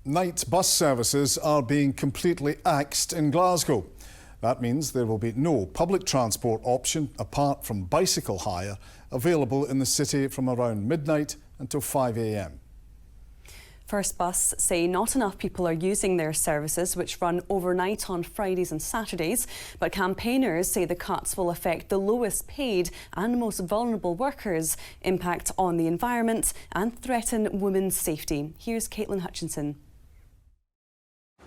Night bus services are being completely axed in Glasgow. That means there will be no public transport option apart from bicycle hire available in the city from around midnight until 5 a.m. First Bus say not enough people are using their services, which run overnight on Fridays and Saturdays, but campaigners say the cuts will affect the lowest paid and most vulnerable workers, impact on the environment and threaten women's safety. Here's Hutchinson.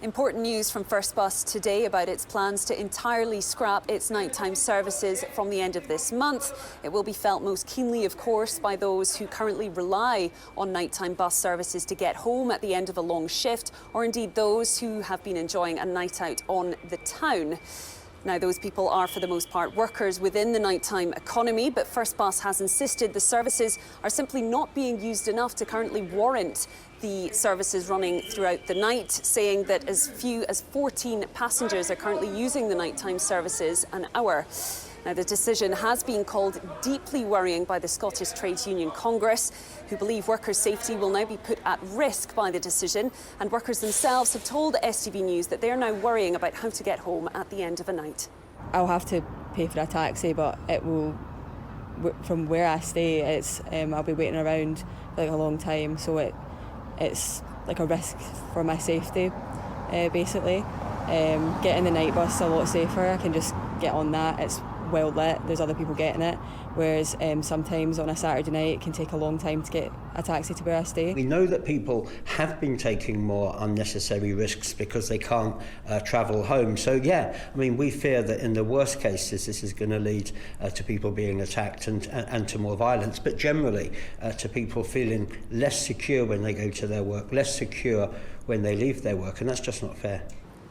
Important news from First Bus today about its plans to entirely scrap its nighttime services from the end of this month. It will be felt most keenly, of course, by those who currently rely on nighttime bus services to get home at the end of a long shift, or indeed those who have been enjoying a night out on the town. Now, those people are, for the most part, workers within the nighttime economy, but First Bus has insisted the services are simply not being used enough to currently warrant the services running throughout the night, saying that as few as 14 passengers are currently using the nighttime services an hour. Now, the decision has been called deeply worrying by the Scottish Trades Union Congress, who believe workers' safety will now be put at risk by the decision, and workers themselves have told STV News that they are now worrying about how to get home at the end of a night. I'll have to pay for a taxi, but it will, from where I stay, I'll be waiting around for like a long time, so it's like a risk for my safety, basically. Getting the night bus a lot safer. I can just get on that. It's well lit, there's other people getting it, whereas sometimes on a Saturday night it can take a long time to get a taxi to where I stay. We know that people have been taking more unnecessary risks because they can't travel home. So yeah, I mean, we fear that in the worst cases this is going to lead to people being attacked and to more violence, but generally to people feeling less secure when they go to their work, less secure when they leave their work, and that's just not fair.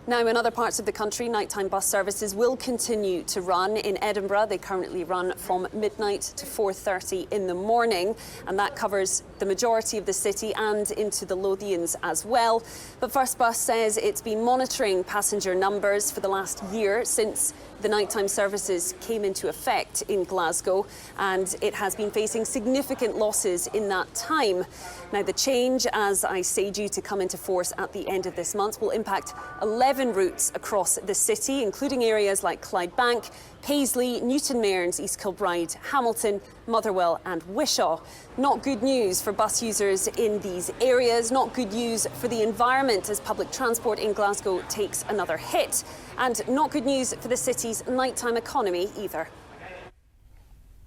Now, in other parts of the country, nighttime bus services will continue to run. In Edinburgh, they currently run from midnight to 4:30 in the morning, and that covers the majority of the city and into the Lothians as well. But First Bus says it's been monitoring passenger numbers for the last year since the nighttime services came into effect in Glasgow, and it has been facing significant losses in that time. Now, the change, as I say, due to come into force at the end of this month, will impact 11 routes across the city, including areas like Clydebank, Paisley, Newton Mearns, East Kilbride, Hamilton, Motherwell and Wishaw. Not good news for bus users in these areas, not good news for the environment as public transport in Glasgow takes another hit, and not good news for the city's nighttime economy either.